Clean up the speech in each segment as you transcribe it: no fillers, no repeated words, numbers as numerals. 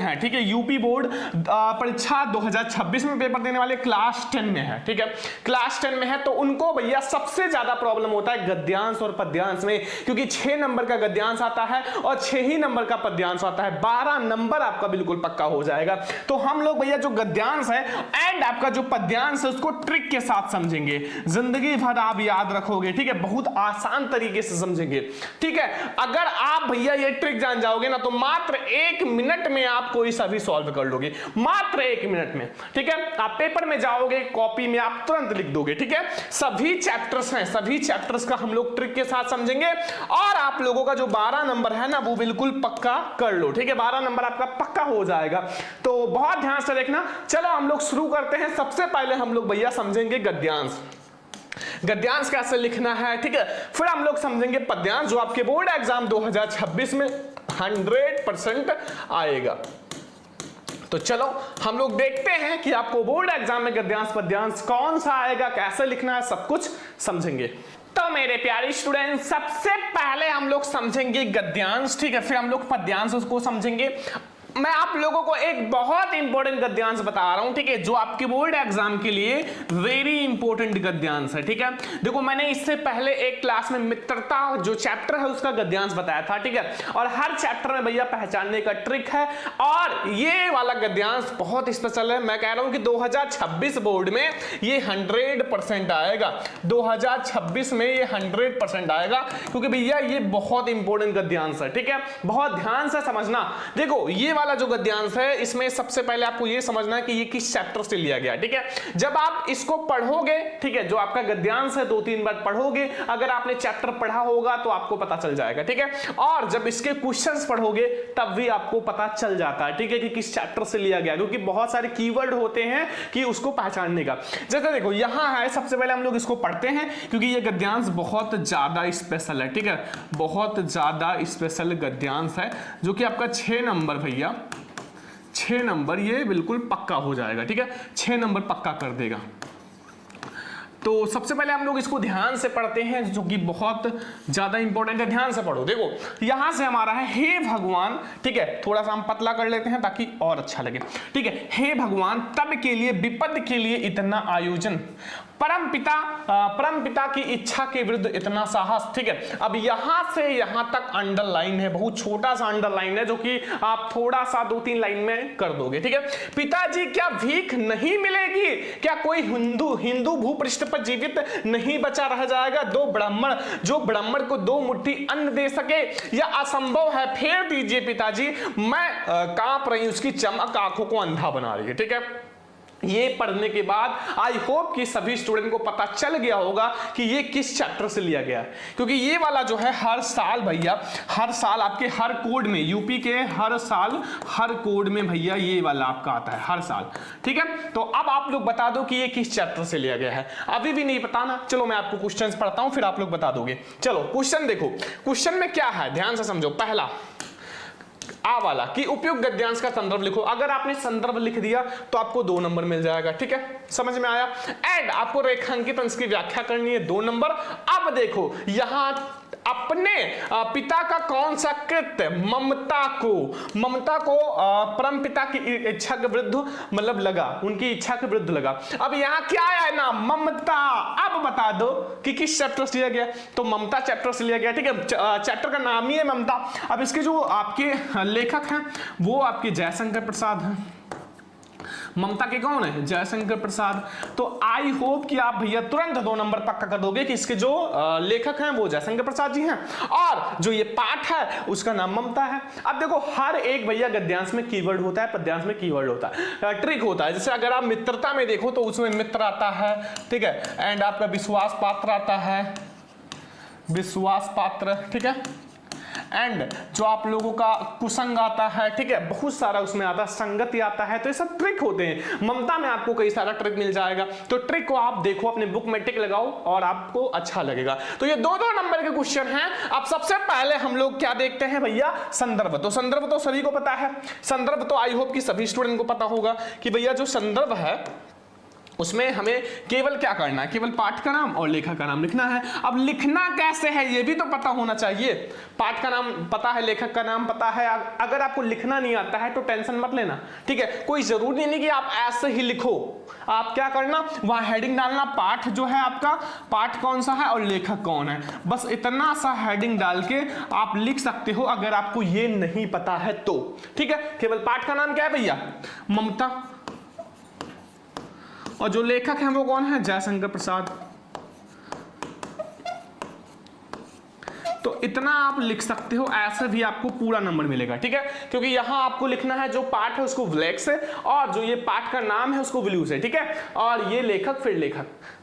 है, ठीक है। यूपी बोर्ड परीक्षा 2026 में पेपर देने वाले क्लास 10 में है, ठीक है। क्लास 10 में है तो उनको भैया सबसे ज्यादा प्रॉब्लम होता है गद्यांश और पद्यांश में, क्योंकि 6 नंबर का गद्यांश आता है और 6 ही नंबर का पद्यांश आता है। 12 नंबर आपका बिल्कुल पक्का हो जाएगा। तो हम लोग भैया जो गद्यांश है एंड आपका जो पद्यांश है उसको ट्रिक के साथ समझेंगे, जिंदगी भर आप याद रखोगे, ठीक है। बहुत आसान तरीके से समझेंगे, ठीक है। अगर आप भैया ये ट्रिक जान जाओगे ना तो मात्र 1 मिनट में आप कोई सा भी सॉल्व कर लोगे, मात्र 1 मिनट में, ठीक है। आप पेपर में जाओगे, कॉपी में आप तुरंत लिख दोगे, ठीक है। सभी चैप्टर्स हैं, सभी चैप्टर्स का हम लोग ट्रिक के साथ समझेंगे और आप लोगों का जो 12 नंबर है ना वो बिल्कुल पक्का कर लो, ठीक है। 12 नंबर आपका पक्का हो जाएगा। तो बहुत ध्यान से देखना। चलो हम लोग शुरू करते हैं। सबसे पहले हम लोग भैया समझेंगे गद्यांश, गद्यांश कैसे लिखना है, ठीक है। फिर हम लोग समझेंगे पद्यांश जो आपके बोर्ड एग्जाम 2026 में 100% आएगा। तो चलो हम लोग देखते हैं कि आपको बोर्ड एग्जाम में गद्यांश पद्यांश कौन सा आएगा, कैसे लिखना है, सब कुछ समझेंगे। तो मेरे प्यारे स्टूडेंट, सबसे पहले हम लोग समझेंगे गद्यांश, ठीक है। फिर हम लोग पद्यांश उसको समझेंगे। मैं आप लोगों को एक बहुत इंपॉर्टेंट गद्यांश बता रहा हूं, ठीक है, जो आपके बोर्ड एग्जाम के लिए वेरी इंपॉर्टेंट गद्यांश है, ठीक है। देखो मैंने इससे पहले एक क्लास में मित्रता जो चैप्टर है उसका गद्यांश बताया था, ठीक है। और हर चैप्टर में भैया पहचानने का ट्रिक है और ये वाला गद्यांश बहुत स्पेशल है। मैं कह रहा हूं कि 2026 बोर्ड में ये 100% आएगा, 2026 में ये 100% आएगा, क्योंकि भैया ये बहुत इंपॉर्टेंट गद्यांश है, ठीक है। बहुत ध्यान से समझना। देखो ये वाला जो गद्यांश है इसमें सबसे पहले आपको ये समझना है कि ये किस चैप्टर से लिया गया, ठीक है। जब आप इसको पढ़ोगे, ठीक है, जो आपका गद्यांश है 2-3 बार पढ़ोगे, अगर आपने चैप्टर पढ़ा होगा तो आपको पता चल जाएगा, ठीक है। और जब इसके क्वेश्चंस पढ़ोगे तब भी आपको पता चल जाता है, ठीक है, कि किस चैप्टर से लिया गया, क्योंकि बहुत सारे कीवर्ड होते हैं कि उसको पहचानने का। जैसे देखो यहां है, सबसे पहले हम लोग इसको पढ़ते हैं क्योंकि ये गद्यांश बहुत ज्यादा स्पेशल है, ठीक है। बहुत ज्यादा स्पेशल गद्यांश है जो कि आपका 6 नंबर भैया 6 नंबर ये बिल्कुल पक्का हो जाएगा, ठीक है। 6 नंबर पक्का कर देगा। तो सबसे पहले हम लोग इसको ध्यान से पढ़ते हैं जो कि बहुत ज्यादा इंपॉर्टेंट है। ध्यान से पढ़ो। देखो यहां से हमारा है हे भगवान, ठीक है। थोड़ा सा हम पतला कर लेते हैं ताकि और अच्छा लगे, ठीक है। हे भगवान तब के लिए विपद के लिए इतना आयोजन, परम पिता की इच्छा के विरुद्ध इतना साहस, ठीक है। अब यहां से यहां तक अंडरलाइन है, बहुत छोटा सा अंडरलाइन है जो कि आप थोड़ा सा 2-3 लाइन में कर दोगे, ठीक है। पिताजी क्या भीख नहीं मिलेगी? क्या कोई हिंदू भूपृष्ठ पर जीवित नहीं बचा रह जाएगा? जो ब्राह्मण को 2 मुट्ठी अन्न दे सके, यह असंभव है। फेर दीजिए पिताजी, मैं कांप रही, उसकी चमक आंखों को अंधा बना रही है, ठीक है। ये पढ़ने के बाद आई होप कि सभी स्टूडेंट को पता चल गया होगा कि ये किस चैप्टर से लिया गया है, क्योंकि ये वाला जो है हर साल भैया, हर साल आपके हर कोड में, यूपी के हर साल हर कोड में भैया ये वाला आपका आता है हर साल, ठीक है। तो अब आप लोग बता दो कि ये किस चैप्टर से लिया गया है। अभी भी नहीं बताना, चलो मैं आपको क्वेश्चन पढ़ता हूं फिर आप लोग बता दोगे। चलो क्वेश्चन देखो, क्वेश्चन में क्या है ध्यान से समझो। पहला आ वाला कि उपयुक्त गद्यांश का संदर्भ लिखो। अगर आपने संदर्भ लिख दिया तो आपको 2 नंबर मिल जाएगा, ठीक है, समझ में आया। एंड आपको रेखांकित अंश की व्याख्या करनी है, 2 नंबर। अब देखो यहां अपने पिता का कौन सा कृत्य, ममता को परम पिता की इच्छा के विरुद्ध मतलब लगा, उनकी इच्छा के विरुद्ध लगा। अब यहाँ क्या है ना, ममता। अब बता दो कि किस चैप्टर से लिया गया, तो ममता चैप्टर से लिया गया, ठीक है। चैप्टर का नाम ही है ममता। अब इसके जो आपके लेखक हैं वो आपके जयशंकर प्रसाद हैं। ममता के कौन है? जयशंकर प्रसाद। तो आई होप कि आप भैया तुरंत 2 नंबर पक्का कर दोगे कि इसके जो लेखक हैं वो जयशंकर प्रसाद जी हैं और जो ये पाठ है उसका नाम ममता है। अब देखो हर एक भैया गद्यांश में कीवर्ड होता है, पद्यांश में कीवर्ड होता है, ट्रिक होता है। जैसे अगर आप मित्रता में देखो तो उसमें मित्र आता है, ठीक है, एंड आपका विश्वास पात्र आता है, विश्वास पात्र, ठीक है। एंड जो आप लोगों का कुसंग आता है, ठीक है, बहुत सारा उसमें आता है, संगति आता है। तो ये सब ट्रिक होते हैं। ममता में आपको कई सारा ट्रिक मिल जाएगा, तो ट्रिक को आप देखो, अपने बुक में टिक लगाओ और आपको अच्छा लगेगा। तो ये 2-2 नंबर के क्वेश्चन हैं। अब सबसे पहले हम लोग क्या देखते हैं भैया, संदर्भ। तो संदर्भ तो सभी को पता है, संदर्भ तो आई होप कि सभी स्टूडेंट को पता होगा कि भैया जो संदर्भ है उसमें हमें केवल क्या करना है, केवल पाठ का नाम और लेखक का नाम लिखना है। अब लिखना कैसे है ये भी तो पता होना चाहिए। पाठ का नाम पता है, लेखक का नाम पता है, अगर आपको लिखना नहीं आता है तो टेंशन मत लेना, ठीक है। कोई जरूरी नहीं कि आप ऐसे ही लिखो, आप क्या करना, वहां हेडिंग डालना, पाठ जो है आपका, पाठ कौन सा है और लेखक कौन है, बस इतना सा हेडिंग डाल के आप लिख सकते हो अगर आपको ये नहीं पता है तो, ठीक है। केवल पाठ का नाम क्या है भैया, ममता, और जो लेखक हैं वो कौन है, जयशंकर प्रसाद। तो इतना आप लिख सकते हो, ऐसे भी आपको पूरा नंबर मिलेगा, ठीक है। क्योंकि यहां आपको लिखना है जो पाठ है उसको ब्लैक से, और जो ये पाठ का नाम है उसको ब्लू से, ठीक है। और ये लेखक, फिर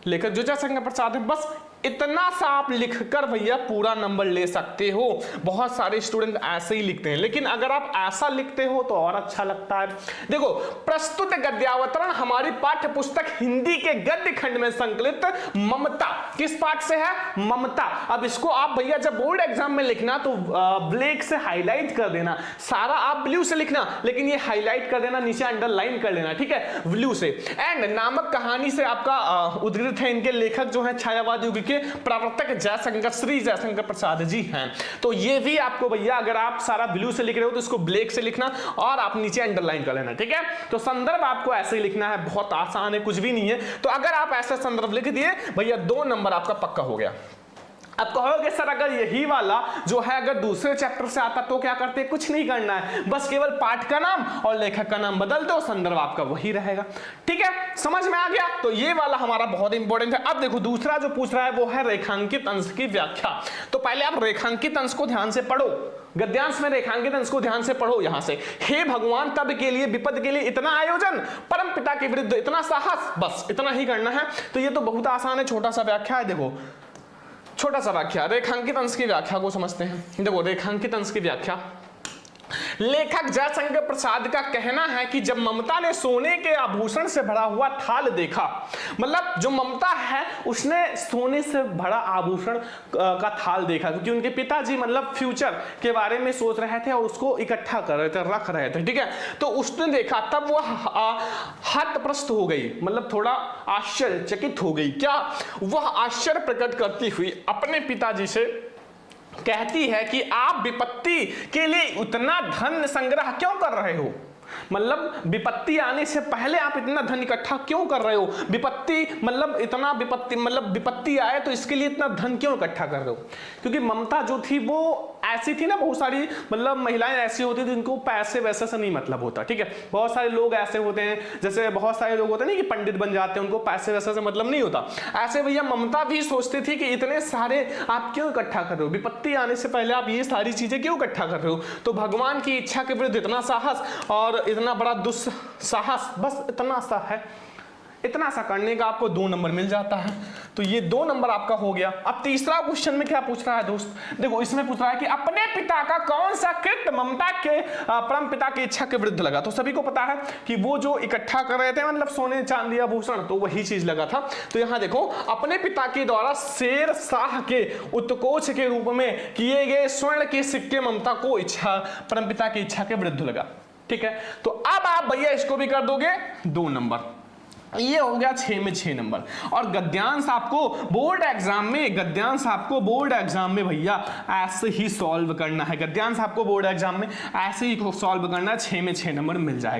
लेखक जो जयशंकर प्रसाद है, बस इतना सा आप लिखकर भैया पूरा नंबर ले सकते हो। बहुत सारे स्टूडेंट ऐसे ही लिखते हैं, लेकिन अगर आप ऐसा लिखते हो तो और अच्छा लगता है। देखो, प्रस्तुत गद्यावतरण हमारी पाठ्य पुस्तक हिंदी के गद्य खंड में संकलित ममता, किस पाठ से है, ममता। अब इसको आप भैया जब बोर्ड एग्जाम में लिखना तो ब्लैक से हाईलाइट कर देना, सारा आप ब्लू से लिखना, लेकिन ये हाईलाइट कर देना, नीचे अंडरलाइन कर लेना, ठीक है, ब्लू से। एंड नामक कहानी से आपका उद्धृत है, इनके लेखक जो है छायावाद युग के प्रवर्तक जयशंकर, श्री जयशंकर प्रसाद जी हैं। तो ये भी आपको भैया, अगर आप सारा ब्लू से लिख रहे हो तो इसको ब्लैक से लिखना और आप नीचे अंडरलाइन कर लेना, ठीक है। तो संदर्भ आपको ऐसे ही लिखना है, बहुत आसान है, कुछ भी नहीं है। तो अगर आप ऐसा संदर्भ लिख दिए भैया, 2 नंबर आपका पक्का हो गया। अब कहोगे सर अगर यही वाला जो है अगर दूसरे चैप्टर से आता तो क्या करते, कुछ नहीं करना है, बस केवल पाठ का नाम और लेखक का नाम बदल दो, संदर्भ आपका वही रहेगा, ठीक है। समझ में आ गया। तो ये वाला हमारा बहुत इंपॉर्टेंट है। अब देखो दूसरा जो पूछ रहा है वो है रेखांकित अंश की व्याख्या। तो पहले आप रेखांकित अंश को ध्यान से पढ़ो, गद्यांश में रेखांकित अंश को ध्यान से पढ़ो। यहां से, हे भगवान तब के लिए विपद के लिए इतना आयोजन, परम पिता के विरुद्ध इतना साहस, बस इतना ही करना है। तो ये तो बहुत आसान है, छोटा सा व्याख्या है। देखो छोटा सा व्याख्या, रेखांकित अंश की व्याख्या को समझते हैं। देखो रेखांकित अंश की व्याख्या, लेखक जयशंकर प्रसाद का कहना है कि जब ममता ने सोने के आभूषण से भरा हुआ थाल देखा, मतलब जो ममता है उसने सोने से भरा आभूषण का थाल देखा, क्योंकि उनके पिताजी मतलब फ्यूचर के बारे में सोच रहे थे और उसको इकट्ठा कर रहे थे, रख रहे थे, ठीक है। तो उसने देखा, तब वह हतप्रस्त हो गई, मतलब थोड़ा आश्चर्यचकित हो गई। क्या, वह आश्चर्य प्रकट करती हुई अपने पिताजी से कहती है कि आप विपत्ति के लिए उतना धन संग्रह क्यों कर रहे हो, मतलब विपत्ति आने से पहले आप इतना धन इकट्ठा क्यों कर रहे हो, विपत्ति मतलब इतना विपत्ति आए तो इसके लिए इतना धन क्यों इकट्ठा कर रहे हो। क्योंकि ममता जो थी वो ऐसी थी ना, बहुत सारी मतलब महिलाएं ऐसी होती थी जिनको पैसे वैसे से नहीं मतलब होता, ठीक है। बहुत सारे लोग ऐसे होते हैं, जैसे बहुत सारे लोग होते हैं ना कि पंडित बन जाते हैं, उनको पैसे वैसे से मतलब नहीं होता। ऐसे भैया ममता भी सोचती थी कि इतने सारे आप क्यों इकट्ठा कर रहे हो, विपत्ति आने से पहले आप ये सारी चीजें क्यों इकट्ठा कर रहे हो। तो भगवान की इच्छा के विरुद्ध इतना साहस और इतना बड़ा दुस्साहस, बस इतना सा है, इतना सा करने का आपको 2 नंबर मिल जाता है। तो ये 2 नंबर आपका हो गया। अब तीसरा क्वेश्चन में क्या पूछ रहा है दोस्त, देखो इसमें पूछ रहा है कि अपने पिता का कौन सा कृत्य ममता के परम पिता की इच्छा के विरुद्ध लगा। तो सभी को पता है कि वो जो इकट्ठा कर रहे थे मतलब सोने चांदी आभूषण, तो वही चीज लगा था। तो यहाँ देखो, अपने पिता के द्वारा शेर शाह के उत्कोच के रूप में किए गए स्वर्ण के सिक्के ममता को इच्छा परम पिता की इच्छा के विरुद्ध लगा, ठीक है। तो अब आप भैया इसको भी कर दोगे 2 नंबर, ये हो गया 6 में 6 नंबर। और गद्यांश आपको बोर्ड एग्जाम में भैया ऐसे ही सॉल्व करना है, गद्यांश आपको बोर्ड एग्जाम में ऐसे ही सॉल्व करना है, 6 में 6 नंबर मिल जाएगा।